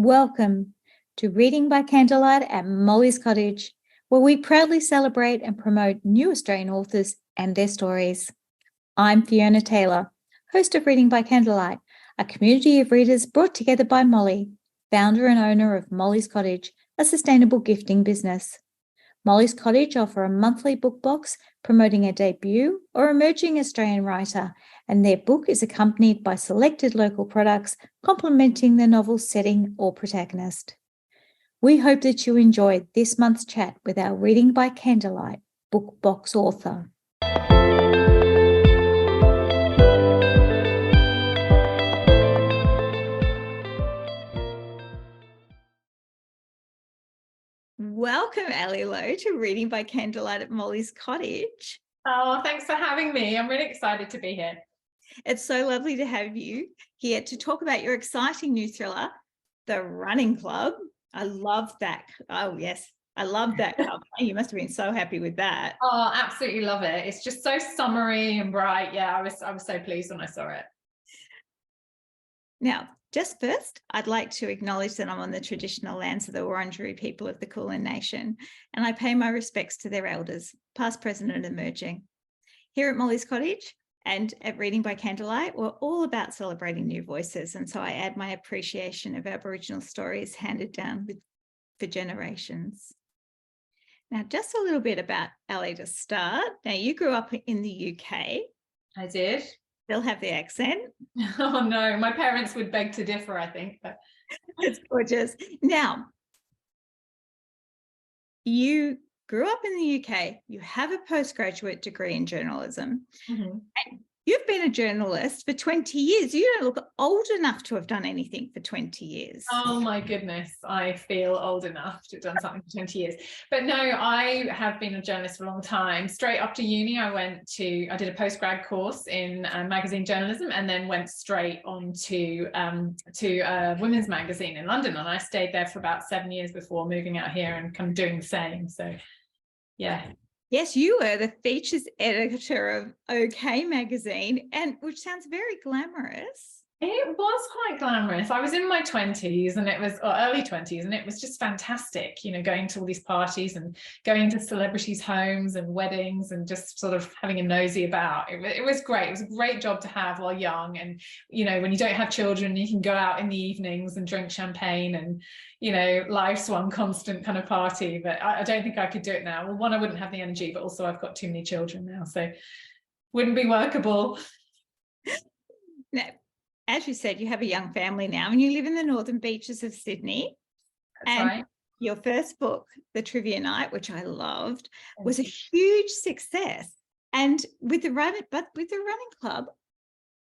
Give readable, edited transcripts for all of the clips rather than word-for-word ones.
Welcome to Reading by Candlelight at Molly's Cottage, where we proudly celebrate and promote new Australian authors and their stories. I'm Fiona Taylor, host of Reading by Candlelight, a community of readers brought together by Molly, founder and owner of Molly's Cottage, a sustainable gifting business. Molly's Cottage offer a monthly book box promoting a debut or emerging Australian writer, and their book is accompanied by selected local products complementing the novel's setting or protagonist. We hope that you enjoyed this month's chat with our Reading by Candlelight book box author. Welcome, Ali Lowe, to Reading by Candlelight at Molly's Cottage. Oh, thanks for having me. I'm really excited to be here. It's so lovely to have you here to talk about your exciting new thriller, The Running Club. I love that. Oh, yes. I love that cover. You must have been so happy with that. Oh, absolutely love it. It's just so summery and bright. Yeah, I was so pleased when I saw it. Now, just first, I'd like to acknowledge that I'm on the traditional lands of the Wurundjeri people of the Kulin Nation, and I pay my respects to their elders, past, present, and emerging. Here at Molly's Cottage and at Reading by Candlelight, we're all about celebrating new voices, and so I add my appreciation of Aboriginal stories handed down for generations. Now, just a little bit about Ali to start. Now, you grew up in the UK. I did. They'll have the accent. Oh no, my parents would beg to differ, I think. But it's gorgeous. Now, you grew up in the UK, you have a postgraduate degree in journalism, and you've been a journalist for 20 years. You don't look old enough to have done anything for 20 years. Oh my goodness, I feel old enough to have done something for 20 years. But no, I have been a journalist for a long time. Straight after uni, I did a postgrad course in magazine journalism, and then went straight on to a women's magazine in London. And I stayed there for about 7 years before moving out here and kind of doing the same. So yeah. Yes, you were the features editor of OK magazine, and which sounds very glamorous. It was quite glamorous. I was in my 20s and early 20s, and it was just fantastic, going to all these parties and going to celebrities' homes and weddings and just sort of having a nosy about. It was great. It was a great job to have while young. And, when you don't have children, you can go out in the evenings and drink champagne and, life's one constant kind of party. But I don't think I could do it now. Well, one, I wouldn't have the energy, but also I've got too many children now, so wouldn't be workable. No. As you said, you have a young family now and you live in the northern beaches of Sydney. That's right. Your first book, The Trivia Night, which I loved, was a huge success. And with the running club,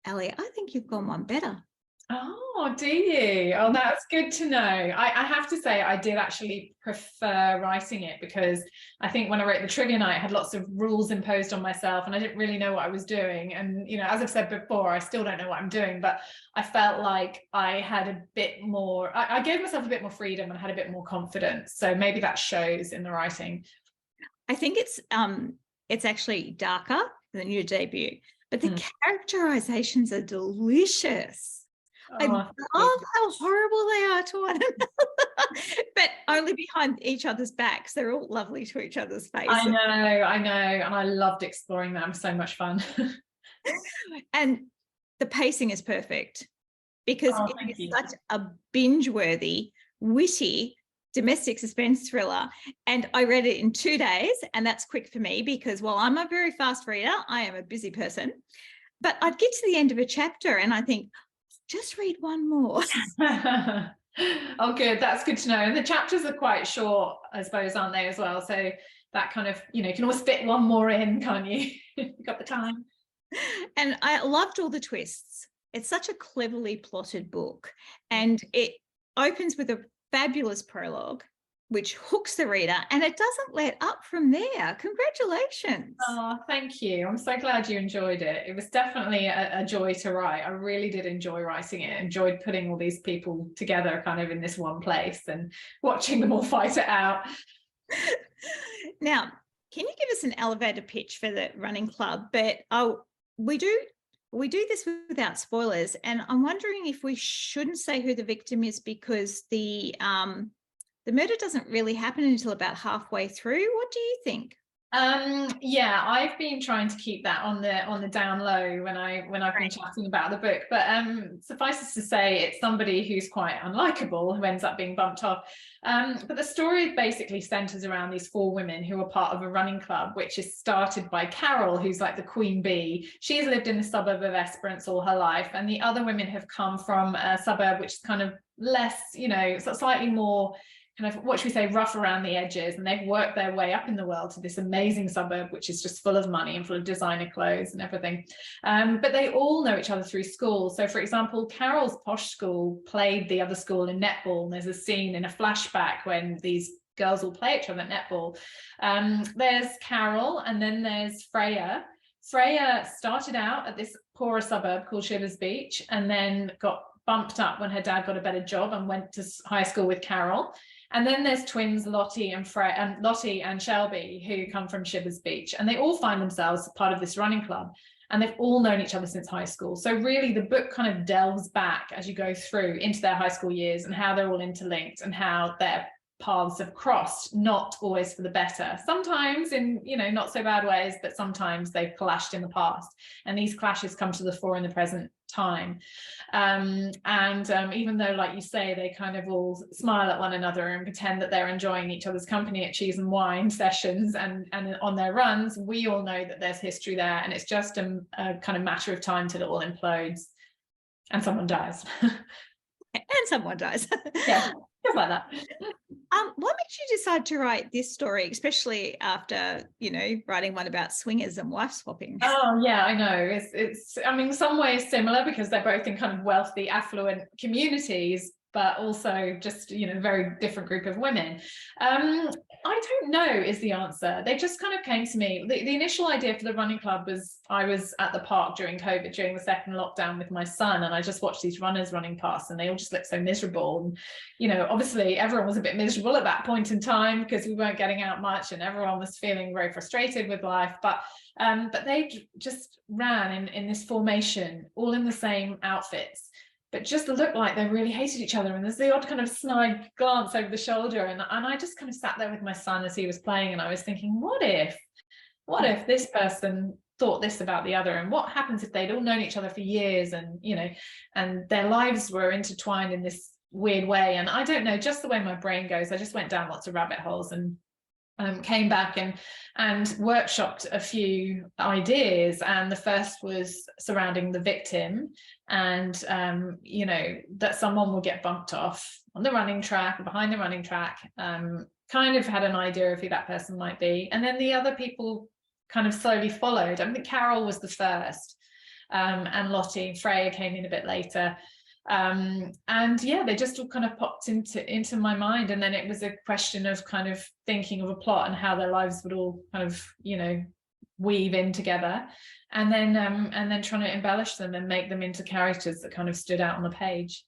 Ali, I think you've gone one better. Oh, do you? Oh, that's good to know. I have to say I did actually prefer writing it, because I think when I wrote The Trivia Night, I had lots of rules imposed on myself and I didn't really know what I was doing. And, as I've said before, I still don't know what I'm doing, but I felt like I had a bit more, I gave myself a bit more freedom and had a bit more confidence. So maybe that shows in the writing. I think it's actually darker than your debut, but the characterizations are delicious. I love how horrible they are to one another, but only behind each other's backs. They're all lovely to each other's faces. I know. And I loved exploring them. So much fun. And the pacing is perfect, because it is such a binge-worthy, witty, domestic suspense thriller. And I read it in 2 days, and that's quick for me because while I'm a very fast reader, I am a busy person. But I'd get to the end of a chapter and I think, just read one more. Oh, good. That's good to know. And the chapters are quite short, I suppose, aren't they, as well? So that kind of, you can always fit one more in, can't you? You've got the time. And I loved all the twists. It's such a cleverly plotted book. And it opens with a fabulous prologue, which hooks the reader, and it doesn't let up from there. Congratulations. Oh, thank you. I'm so glad you enjoyed it. It was definitely a joy to write. I really did enjoy writing it. Enjoyed putting all these people together kind of in this one place and watching them all fight it out. Now, can you give us an elevator pitch for The Running Club? But we do We do this without spoilers, and I'm wondering if we shouldn't say who the victim is because the murder doesn't really happen until about halfway through. What do you think? Yeah, I've been trying to keep that on the down low when I've been chatting about the book, but suffice it to say, it's somebody who's quite unlikable who ends up being bumped off. But the story basically centers around these four women who are part of a running club, which is started by Carol, who's like the queen bee. She's lived in the suburb of Esperance all her life, and the other women have come from a suburb which is kind of less, slightly more kind of, what should we say, rough around the edges, and they've worked their way up in the world to this amazing suburb which is just full of money and full of designer clothes and everything. But they all know each other through school. So for example, Carol's posh school played the other school in netball, and there's a scene in a flashback when these girls all play each other at netball. There's Carol, and then there's Freya. Freya started out at this poorer suburb called Shivers Beach, and then got bumped up when her dad got a better job and went to high school with Carol. And then there's twins Lottie and Shelby, who come from Shivers Beach, and they all find themselves part of this running club, and they've all known each other since high school. So really the book kind of delves back as you go through into their high school years and how they're all interlinked and how their paths have crossed, not always for the better, sometimes in not so bad ways, but sometimes they've clashed in the past, and these clashes come to the fore in the present time. Even though, like you say, they kind of all smile at one another and pretend that they're enjoying each other's company at cheese and wine sessions and on their runs, we all know that there's history there, and it's just a kind of matter of time till it all implodes and someone dies. And someone dies. Yeah, just like that. What makes you decide to write this story, especially after, writing one about swingers and wife swapping? Oh yeah, I know. It's I mean, some ways similar because they're both in kind of wealthy, affluent communities, but also just, very different group of women. I don't know is the answer. They just kind of came to me. The initial idea for the running club was, I was at the park during COVID, during the second lockdown with my son, and I just watched these runners running past, and they all just looked so miserable. And, obviously everyone was a bit miserable at that point in time because we weren't getting out much and everyone was feeling very frustrated with life. But they just ran in this formation, all in the same outfits, but just looked like they really hated each other. And there's the odd kind of snide glance over the shoulder. And I just kind of sat there with my son as he was playing, and I was thinking, what if this person thought this about the other? And what happens if they'd all known each other for years and, and their lives were intertwined in this weird way? And I don't know, just the way my brain goes, I just went down lots of rabbit holes and came back and workshopped a few ideas. And the first was surrounding the victim, and that someone will get bumped off on the running track or behind the running track. Kind of had an idea of who that person might be, and then the other people kind of slowly followed. I think Carol was the first, and Lottie and Freya came in a bit later. And yeah, they just all kind of popped into my mind, and then it was a question of kind of thinking of a plot and how their lives would all kind of weave in together, and then trying to embellish them and make them into characters that kind of stood out on the page.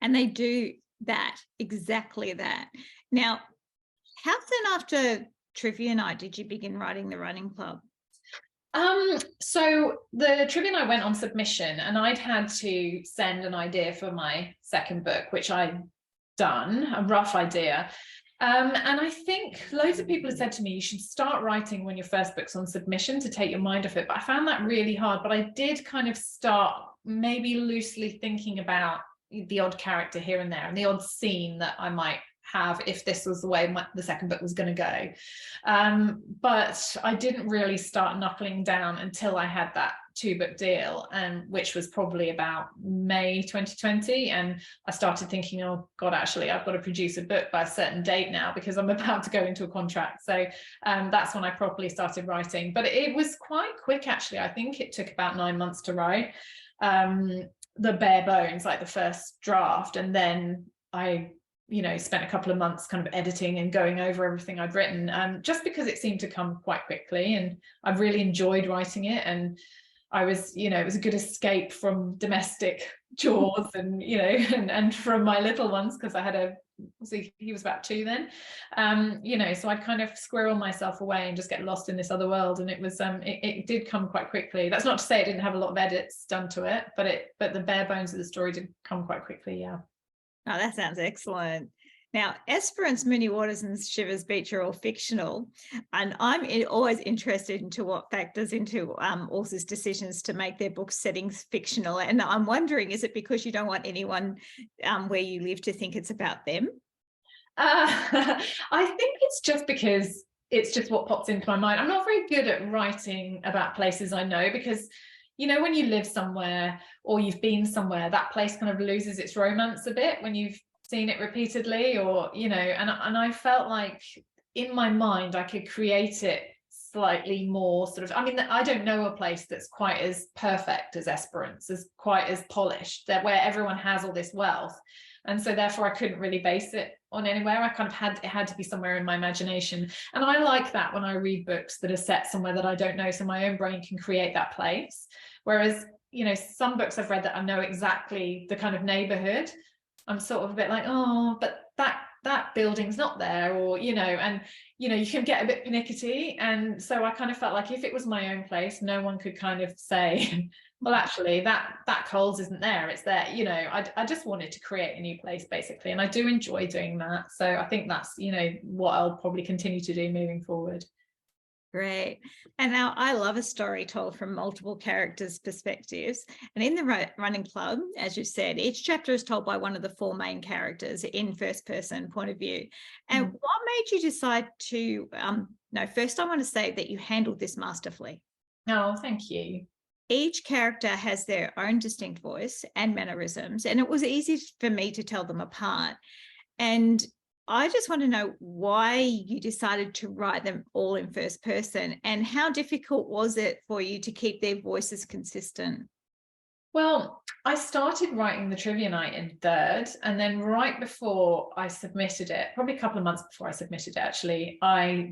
And they do that, exactly that. Now, how soon after trivia night did you begin writing the running club? So the trivia night went on submission, and I'd had to send an idea for my second book, which I'd done, a rough idea. And I think loads of people have said to me, you should start writing when your first book's on submission to take your mind off it. But I found that really hard. But I did kind of start maybe loosely thinking about the odd character here and there and the odd scene that I might have if this was the way the second book was going to go. But I didn't really start knuckling down until I had that 2-book deal, which was probably about May 2020. And I started thinking, oh God, actually, I've got to produce a book by a certain date now because I'm about to go into a contract. So that's when I properly started writing. But it was quite quick, actually. I think it took about 9 months to write the bare bones, like the first draft. And then I spent a couple of months kind of editing and going over everything I'd written, just because it seemed to come quite quickly, and I really enjoyed writing it. And I was, it was a good escape from domestic chores and, and from my little ones, because I had he was about 2 then, so I'd kind of squirrel myself away and just get lost in this other world. And it was, it did come quite quickly. That's not to say it didn't have a lot of edits done to it, but the bare bones of the story did come quite quickly. Yeah. Oh, that sounds excellent. Now, Esperance, Mooney Waters and Shivers Beach are all fictional, and I'm always interested into what factors into authors' decisions to make their book settings fictional. And I'm wondering, is it because you don't want anyone where you live to think it's about them? I think it's just because it's just what pops into my mind. I'm not very good at writing about places I know, because when you live somewhere or you've been somewhere, that place kind of loses its romance a bit when you've seen it repeatedly, or and I felt like in my mind I could create it slightly more sort of, I don't know a place that's quite as perfect as Esperance, as quite as polished, that where everyone has all this wealth, and so therefore I couldn't really base it on anywhere. I kind of had to be somewhere in my imagination, and I like that when I read books that are set somewhere that I don't know, so my own brain can create that place. Whereas some books I've read that I know exactly the kind of neighborhood, I'm sort of a bit like, oh, but that building's not there, or and you can get a bit pernickety. And so I kind of felt like if it was my own place, no one could kind of say, well, actually that Coles isn't there, it's there. I just wanted to create a new place basically, and I do enjoy doing that. So I think that's what I'll probably continue to do moving forward. Great. And now I love a story told from multiple characters' perspectives. And in the Running Club, as you said, each chapter is told by one of the 4 main characters in first person point of view. And what made you decide to, first I want to say that you handled this masterfully. Oh, thank you. Each character has their own distinct voice and mannerisms, and it was easy for me to tell them apart. And I just want to know why you decided to write them all in first person, and how difficult was it for you to keep their voices consistent? Well, I started writing the trivia night in third, and then right before I submitted it, probably a couple of months before I submitted it, actually, I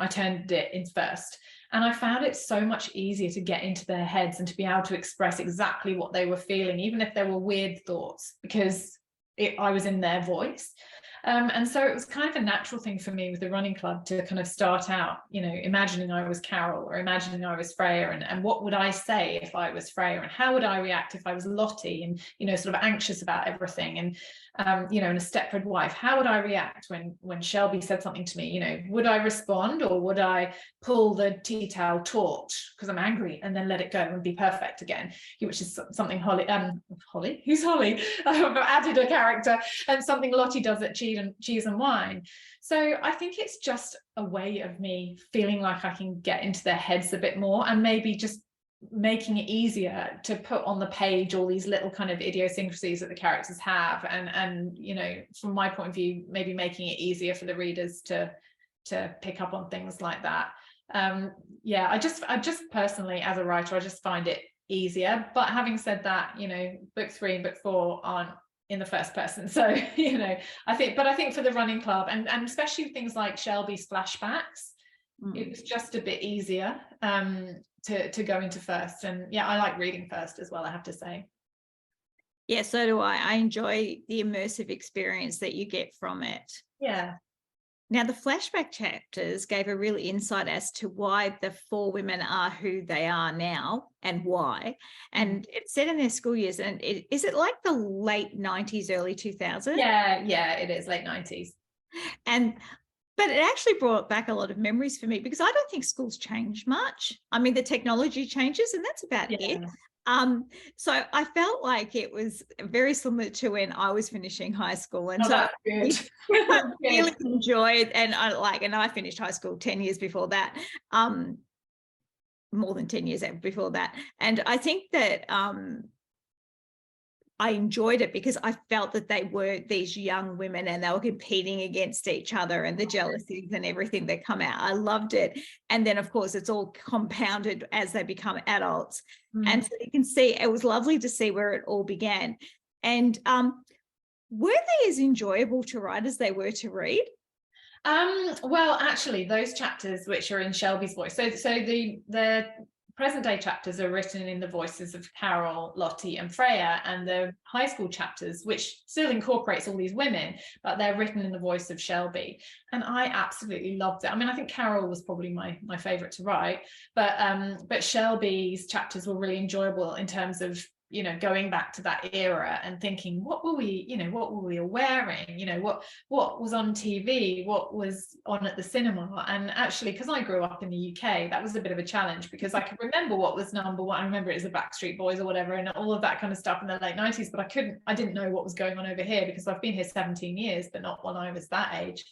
turned it in first. And I found it so much easier to get into their heads and to be able to express exactly what they were feeling, even if there were weird thoughts, because I was in their voice. And so it was kind of a natural thing for me with the Running Club to kind of start out, imagining I was Carol, or imagining I was Freya, and what would I say if I was Freya, and how would I react if I was Lottie, and sort of anxious about everything, and and a Stepford wife, how would I react when Shelby said something to me? Would I respond, or would I pull the tea towel torch because I'm angry and then let it go and be perfect again? Which is something Holly, who's Holly? I've added a character, and something Lottie does at Cheese and Wine. So I think it's just a way of me feeling like I can get into their heads a bit more, and maybe just making it easier to put on the page all these little kind of idiosyncrasies that the characters have, and from my point of view, maybe making it easier for the readers to pick up on things like that. I just personally, as a writer, I just find it easier. But having said that, book 3 and book 4 aren't in the first person, so I think for the Running Club, and especially things like Shelby's flashbacks, it was just a bit easier to go into first. And I like reading first as well, I have to say. Yeah, so do I enjoy the immersive experience that you get from it. Yeah. Now, the flashback chapters gave a real insight as to why the 4 women are who they are now, and why. And it's set in their school years. And is it like the late 90s, early 2000s? Yeah, it is late 90s. But it actually brought back a lot of memories for me, because I don't think schools change much. I mean, the technology changes, and that's about it. So I felt like it was very similar to when I was finishing high school. And so I really enjoyed, and I finished high school 10 years before that, more than 10 years before that. And I think that I enjoyed it because I felt that they were these young women and they were competing against each other, and the jealousies and everything that come out. I loved it. And then, of course, it's all compounded as they become adults. And so you can see, it was lovely to see where it all began. And were they as enjoyable to write as they were to read? Well, actually, those chapters which are in Shelby's voice, so the present day chapters are written in the voices of Carol, Lottie and Freya, and the high school chapters, which still incorporates all these women, but they're written in the voice of Shelby. And I absolutely loved it. I mean, I think Carol was probably my favorite to write, but Shelby's chapters were really enjoyable in terms of, you know, going back to that era and thinking, what were we wearing, you know, what was on TV, what was on at the cinema. And actually, because I grew up in the UK, that was a bit of a challenge, because I could remember what was number one. I remember it was the Backstreet Boys or whatever, and all of that kind of stuff in the late 90s, but I didn't know what was going on over here, because I've been here 17 years, but not when I was that age.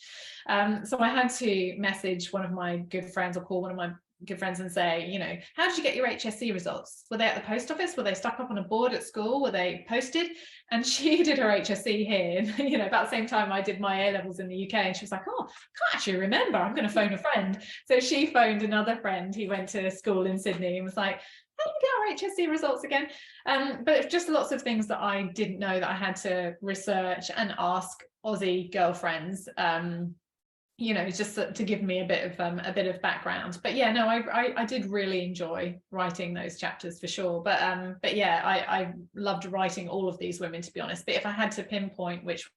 So I had to message one of my good friends, or call one of my good friends and say, you know, how did you get your HSC results? Were they at the post office? Were they stuck up on a board at school? Were they posted? And she did her HSC here, you know, about the same time I did my A levels in the UK. And she was like, oh, I can't actually remember. I'm going to phone a friend. So she phoned another friend. He went to school in Sydney and was like, how do you get our HSC results again? But just lots of things that I didn't know, that I had to research and ask Aussie girlfriends, you know, just to give me a bit of background. But yeah, no, I did really enjoy writing those chapters for sure. But yeah, I loved writing all of these women, to be honest. But if I had to pinpoint which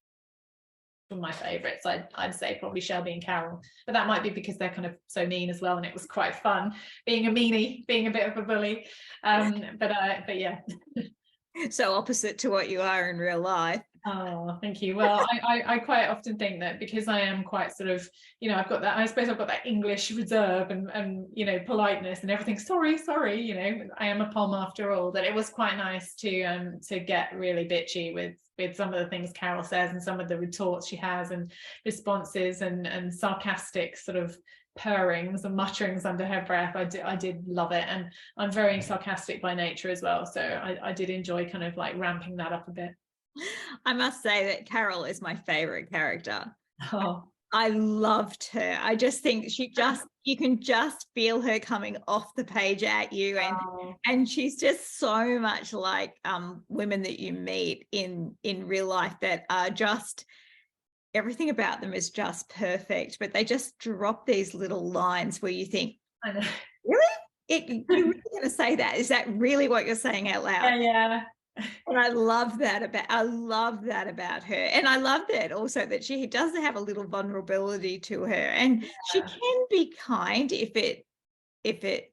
were my favorites, I'd say probably Shelby and Carol. But that might be because they're kind of so mean as well, and it was quite fun being a meanie, being a bit of a bully. But yeah. So opposite to what you are in real life. Oh, thank you. Well, I quite often think that because I am quite sort of, you know, I suppose I've got that English reserve and you know, politeness and everything. Sorry, you know, I am a Pom after all. That it was quite nice to get really bitchy with some of the things Carol says, and some of the retorts she has, and responses, and sarcastic sort of purrings and mutterings under her breath. I did love it, and I'm very sarcastic by nature as well, so I did enjoy kind of like ramping that up a bit. I must say that Carol is my favorite character. Oh, I loved her. I just think you can just feel her coming off the page at you, and she's just so much like women that you meet in real life that are just, everything about them is just perfect, but they just drop these little lines where you think, I know. Really? You're really going to say that? Is that really what you're saying out loud? Yeah. And I love that about her. And I love that also that she does have a little vulnerability to her, and she can be kind if it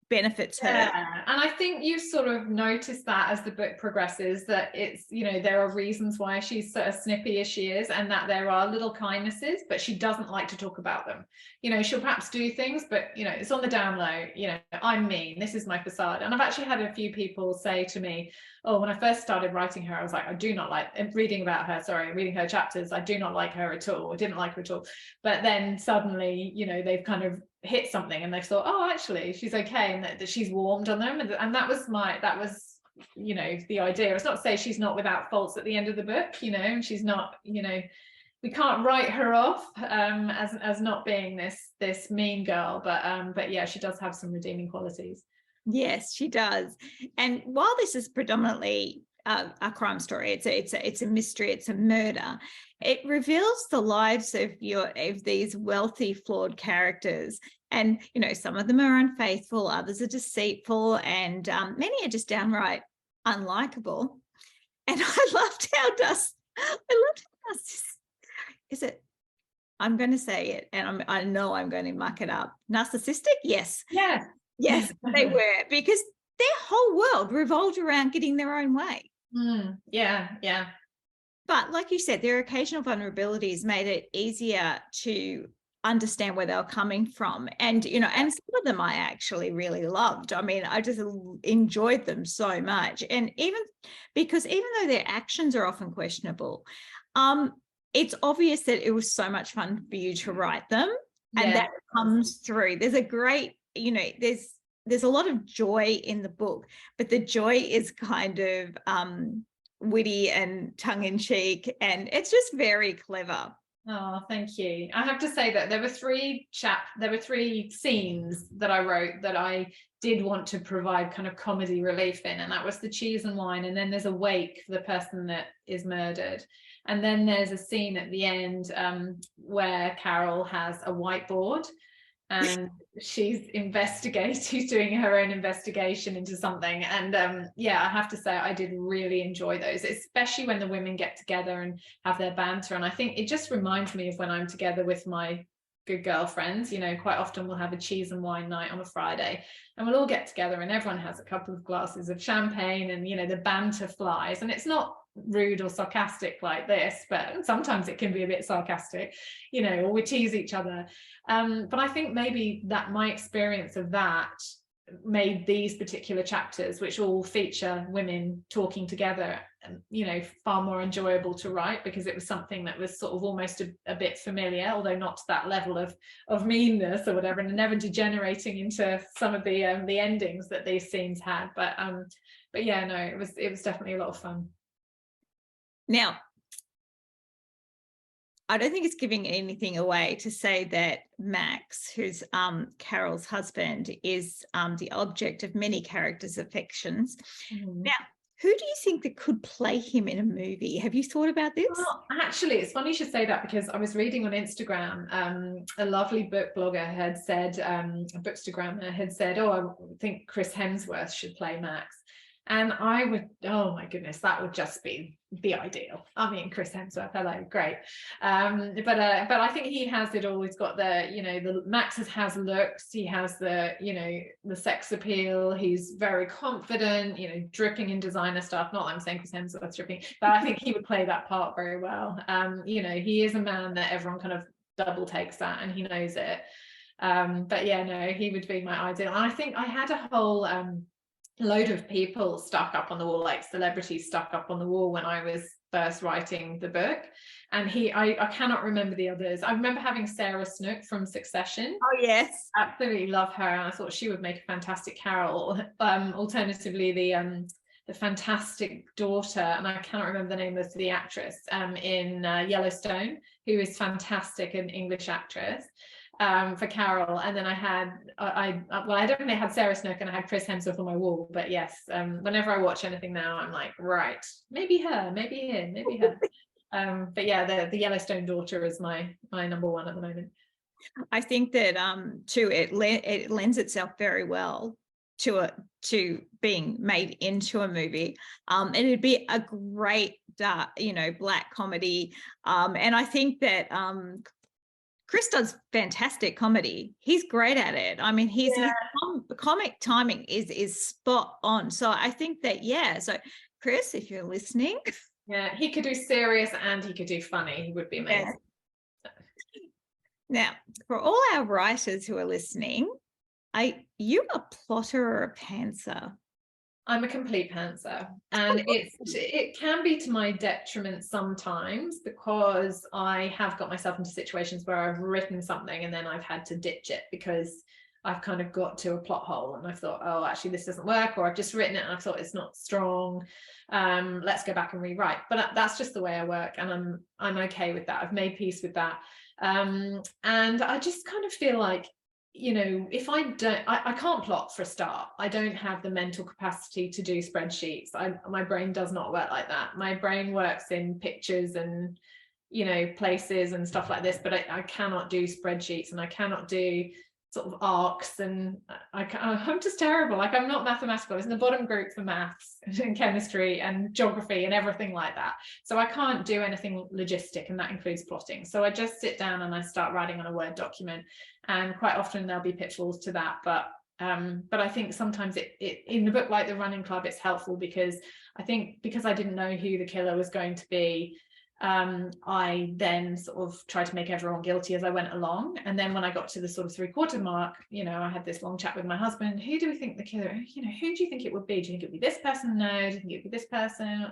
benefits her. Yeah, and I think you sort of notice that as the book progresses, that it's, you know, there are reasons why she's sort of snippy as she is, and that there are little kindnesses, but she doesn't like to talk about them. You know, she'll perhaps do things, but, you know, it's on the down low. You know, I'm mean, this is my facade. And I've actually had a few people say to me, oh, when I first started writing her, I was like, I do not like reading her chapters. I do not like her at all. I didn't like her at all. But then suddenly, you know, they've kind of hit something and they've thought, oh, actually she's okay, and that she's warmed on them, and that was you know, the idea. It's not to say she's not without faults at the end of the book, you know, and she's not, you know, we can't write her off as not being this mean girl, but yeah, she does have some redeeming qualities. Yes, she does. And while this is predominantly a crime story, it's a mystery, it's a murder, it reveals the lives of these wealthy, flawed characters. And, you know, some of them are unfaithful, others are deceitful, and many are just downright unlikable. And I loved how is it, I'm going to say it, and I know I'm going to muck it up. Narcissistic? Yes. Yes, they were, because their whole world revolved around getting their own way. Yeah. But like you said, their occasional vulnerabilities made it easier to understand where they were coming from. And, you know, and some of them I actually really loved. I mean, I just enjoyed them so much. And even though their actions are often questionable, it's obvious that it was so much fun for you to write them. And that comes through. There's a great, you know, there's a lot of joy in the book, but the joy is kind of witty and tongue-in-cheek, and it's just very clever. Oh, thank you. I have to say that there were three scenes that I wrote that I did want to provide kind of comedy relief in, and that was the cheese and wine, and then there's a wake for the person that is murdered, and then there's a scene at the end where Carol has a whiteboard, and she's doing her own investigation into something. And yeah, I have to say I did really enjoy those, especially when the women get together and have their banter. And I think it just reminds me of when I'm together with my good girlfriends. You know, quite often we'll have a cheese and wine night on a Friday, and we'll all get together and everyone has a couple of glasses of champagne, and you know, the banter flies. And it's not rude or sarcastic like this, but sometimes it can be a bit sarcastic, you know, or we tease each other. But I think maybe that my experience of that made these particular chapters, which all feature women talking together, you know, far more enjoyable to write, because it was something that was sort of almost a bit familiar, although not to that level of meanness or whatever, and never degenerating into some of the endings that these scenes had. But yeah, no, it was definitely a lot of fun. Now, I don't think it's giving anything away to say that Max, who's Carol's husband, is the object of many characters' affections. Mm-hmm. Now, who do you think that could play him in a movie? Have you thought about this? Well, actually, it's funny you should say that, because I was reading on Instagram, a lovely book blogger had said, a bookstagrammer had said, oh, I think Chris Hemsworth should play Max. And I would, oh my goodness, that would just be the ideal. I mean, Chris Hemsworth, hello, great. But I think he has it all. He's got the, you know, the Max has looks. He has the, you know, the sex appeal. He's very confident, you know, dripping in designer stuff. Not that I'm saying Chris Hemsworth's dripping, but I think he would play that part very well. You know, he is a man that everyone kind of double takes that, and he knows it. But yeah, no, he would be my ideal. And I think I had a whole load of people stuck up on the wall, like celebrities stuck up on the wall, when I was first writing the book. And I cannot remember the others. I remember having Sarah Snook from Succession. Oh yes, absolutely love her, and I thought she would make a fantastic Carol. Alternatively, the fantastic daughter, and I cannot remember the name of the actress in Yellowstone, who is fantastic, an English actress, for Carol. And then I definitely had Sarah Snook, and I had Chris Hemsworth on my wall. But yes, whenever I watch anything now, I'm like, right, maybe her, maybe him, maybe her. But yeah, the Yellowstone daughter is my number one at the moment. I think that too, it lends itself very well to being made into a movie, and it'd be a great you know, black comedy, and I think that Chris does fantastic comedy. He's great at it. I mean, his comic timing is spot on. So I think that, yeah. So Chris, if you're listening. Yeah, he could do serious and he could do funny. He would be amazing. Yeah. Now, for all our writers who are listening, are you a plotter or a pantser? I'm a complete pantser, and it can be to my detriment sometimes, because I have got myself into situations where I've written something and then I've had to ditch it because I've kind of got to a plot hole and I've thought, oh, actually this doesn't work, or I've just written it and I've thought it's not strong. Let's go back and rewrite. But that's just the way I work, and I'm okay with that. I've made peace with that. And I just kind of feel like, you know, if I can't plot for a start. I don't have the mental capacity to do spreadsheets. My brain does not work like that. My brain works in pictures and, you know, places and stuff like this, but I cannot do spreadsheets, and I cannot do sort of arcs, and I'm just terrible. Like, I'm not mathematical. It's in the bottom group for maths and chemistry and geography and everything like that. So I can't do anything logistic, and that includes plotting. So I just sit down and I start writing on a Word document, and quite often there'll be pitfalls to that. But I think sometimes it in the book like The Running Club, it's helpful, because I think because I didn't know who the killer was going to be, I then sort of tried to make everyone guilty as I went along. And then when I got to the sort of 3/4 mark, you know, I had this long chat with my husband. Who do we think the killer, you know, who do you think it would be? Do you think it would be this person? No. Do you think it would be this person?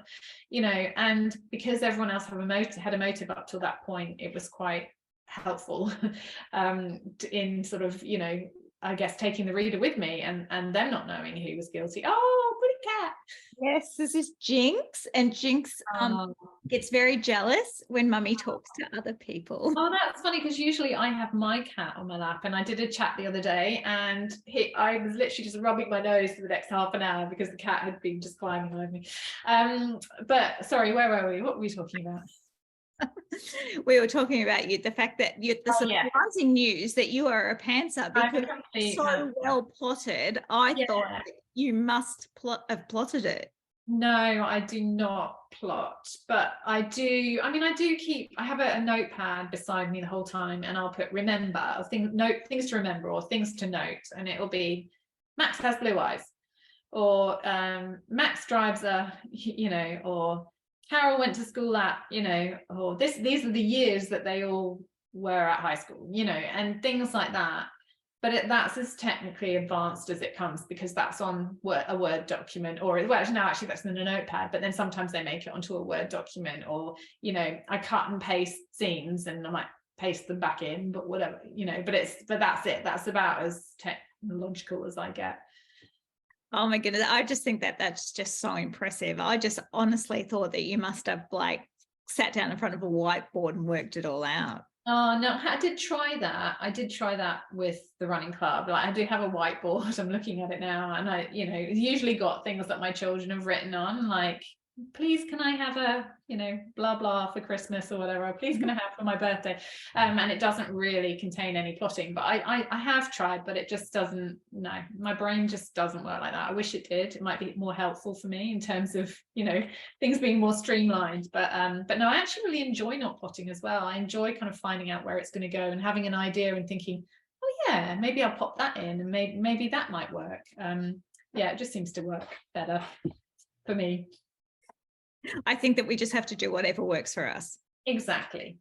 You know, and because everyone else had a motive up till that point, it was quite helpful in sort of, you know, I guess taking the reader with me and them not knowing who was guilty. Oh, pretty cat. Yes, this is Jinx, and Jinx gets very jealous when Mummy talks to other people. Oh, that's funny, because usually I have my cat on my lap, and I did a chat the other day, and I was literally just rubbing my nose for the next half an hour because the cat had been just climbing over me. But sorry, where were we? What were we talking about? We were talking about the fact that the yeah. surprising news that you are a pantser, I'm because a it's complete so pantser. well plotted. I Yeah. thought that you must have plotted it. No, I do not plot, but I do. I mean, I have a notepad beside me the whole time, and I'll put remember, or things to remember, or things to note, and it'll be Max has blue eyes, or Max drives or Carol went to school at, or these are the years that they all were at high school, and things like that. But that's as technically advanced as it comes, because that's on a Word document, or actually that's in a notepad, but then sometimes they make it onto a Word document, or I cut and paste scenes and I might paste them back in, but whatever, but that's it. That's about as technological as I get. Oh my goodness. I just think that that's just so impressive. I just honestly thought that you must have sat down in front of a whiteboard and worked it all out. Oh no, I did try that. I did try that with the running club. Like, I do have a whiteboard. I'm looking at it now, and I, usually got things that my children have written on, like, please can I have a, blah blah for Christmas, or whatever. Please can I have for my birthday? And it doesn't really contain any plotting, but I have tried, but it just doesn't. No, my brain just doesn't work like that. I wish it did. It might be more helpful for me in terms of things being more streamlined. But no, I actually really enjoy not plotting as well. I enjoy kind of finding out where it's going to go and having an idea and thinking, oh yeah, maybe I'll pop that in, and maybe that might work. Yeah, it just seems to work better for me. I think that we just have to do whatever works for us. Exactly.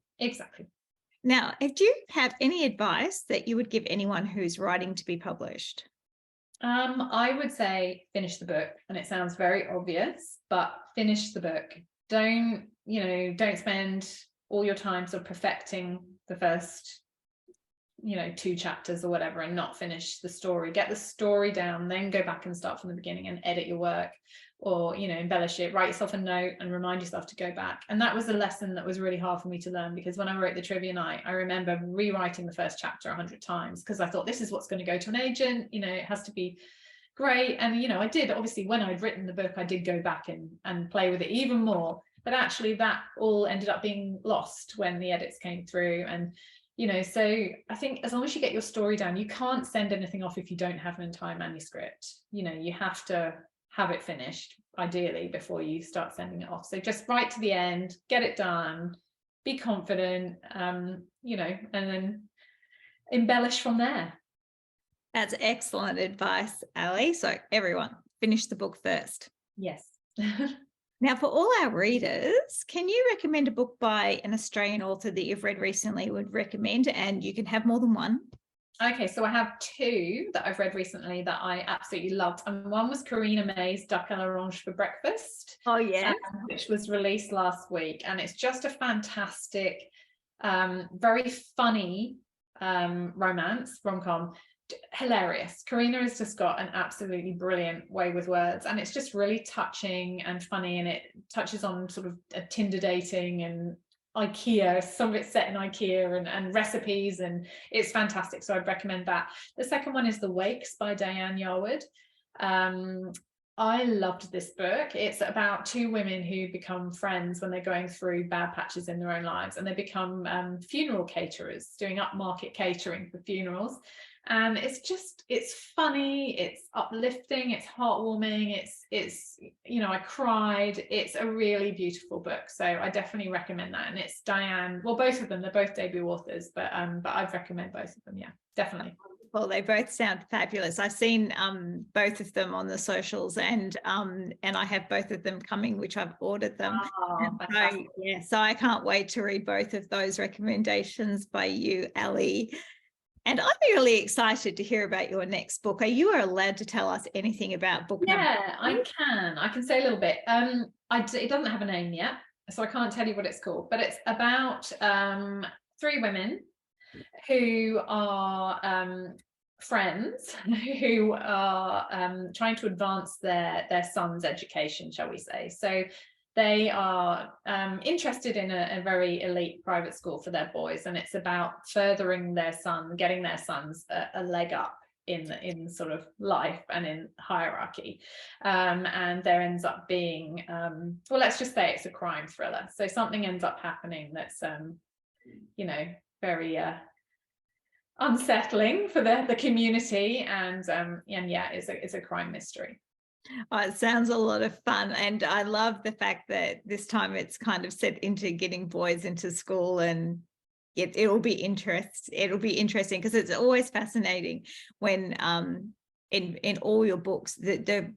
Now, do you have any advice that you would give anyone who's writing to be published? I would say finish the book, and it sounds very obvious, but finish the book. Don't spend all your time sort of perfecting the first 2 chapters or whatever and not finish the story. Get the story down, then go back and start from the beginning and edit your work, or embellish it. Write yourself a note and remind yourself to go back. And that was a lesson that was really hard for me to learn, because when I wrote the trivia night, I remember rewriting the first chapter 100 times, because I thought, this is what's going to go to an agent, it has to be great. And I did, obviously, when I'd written the book, I did go back and play with it even more, but actually that all ended up being lost when the edits came through. And so I think as long as you get your story down, you can't send anything off if you don't have an entire manuscript. You have to have it finished, ideally, before you start sending it off. So just write to the end, get it done, be confident, and then embellish from there. That's excellent advice, Ali. So everyone, finish the book first. Yes. Now, for all our readers, can you recommend a book by an Australian author that you've read recently would recommend? And you can have more than one. Okay, so I have 2 that I've read recently that I absolutely loved. And one was Karina May's Duck à l'Orange for Breakfast. Oh, yeah. Which was released last week. And it's just a fantastic, very funny romance, rom-com. Hilarious. Karina has just got an absolutely brilliant way with words, and it's just really touching and funny, and it touches on sort of Tinder dating and IKEA. Some of it's set in IKEA and recipes, and it's fantastic. So I'd recommend that. The second one is The Wakes by Diane Yarwood. I loved this book. It's about 2 women who become friends when they're going through bad patches in their own lives, and they become funeral caterers, doing upmarket catering for funerals. And it's funny, it's uplifting, it's heartwarming, it's I cried. It's a really beautiful book, so I definitely recommend that. And it's Diane, well, both of them, they're both debut authors, but I'd recommend both of them. Yeah, definitely. Well, they both sound fabulous. I've seen both of them on the socials, and I have both of them coming, which I've ordered them. So I can't wait to read both of those recommendations by you, Ali. And I'm really excited to hear about your next book. Are you allowed to tell us anything about book number? Yeah, I can say a little bit. It doesn't have a name yet, so I can't tell you what it's called, but it's about 3 women who are friends who are trying to advance their son's education, shall we say. So they are interested in a very elite private school for their boys, and it's about furthering their son, getting their sons a leg up in sort of life and in hierarchy, and there ends up being well, let's just say it's a crime thriller, so something ends up happening that's you know, very unsettling for the community, and yeah, it's a crime mystery. Oh, it sounds a lot of fun, and I love the fact that this time it's kind of set into getting boys into school, and it'll be interesting because it's always fascinating when in all your books the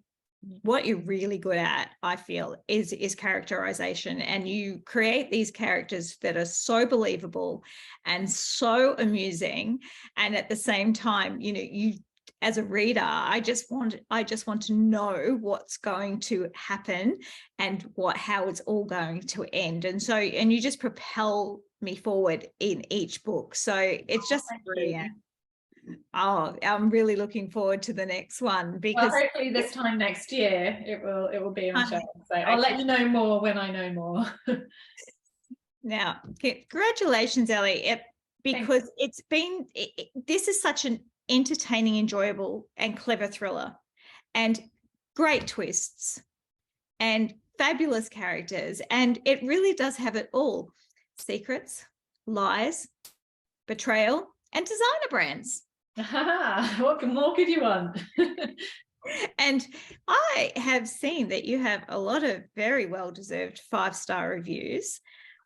what you're really good at, I feel, is characterization, and you create these characters that are so believable and so amusing, and at the same time, you know, you as a reader, I just want to know what's going to happen and how it's all going to end, and you just propel me forward in each book, so it's just brilliant. Oh, I'm really looking forward to the next one, because well, hopefully this time next year it will be on show. So I'll let you know more when I know more. Now, congratulations, Ali, because this is such an entertaining, enjoyable, and clever thriller, and great twists and fabulous characters, and it really does have it all: secrets, lies, betrayal, and designer brands. What more could you want? And I have seen that you have a lot of very well-deserved 5-star reviews.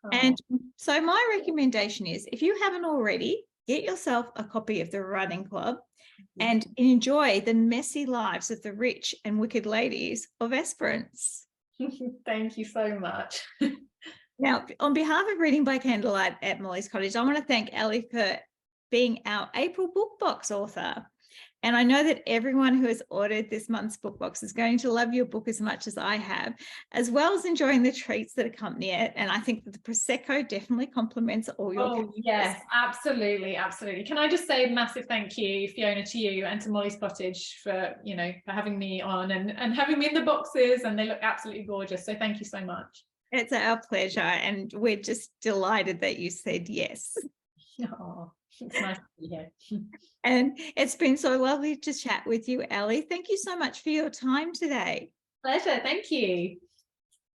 Oh. And so my recommendation is, if you haven't already, get yourself a copy of The Writing Club and enjoy the messy lives of the rich and wicked ladies of Esperance. Thank you so much. Now, on behalf of Reading by Candlelight at Molly's Cottage, I want to thank Ali for being our April book box author. And I know that everyone who has ordered this month's book box is going to love your book as much as I have, as well as enjoying the treats that accompany it. And I think that the Prosecco definitely complements all your Oh, yes, absolutely, absolutely. Can I just say a massive thank you, Fiona, to you and to Molly's Cottage for, you know, for having me on and having me in the boxes, and they look absolutely gorgeous. So thank you so much. It's our pleasure, and we're just delighted that you said yes. Oh, it's nice to be here. And it's been so lovely to chat with you, Ali. Thank you so much for your time today. Pleasure. Thank you.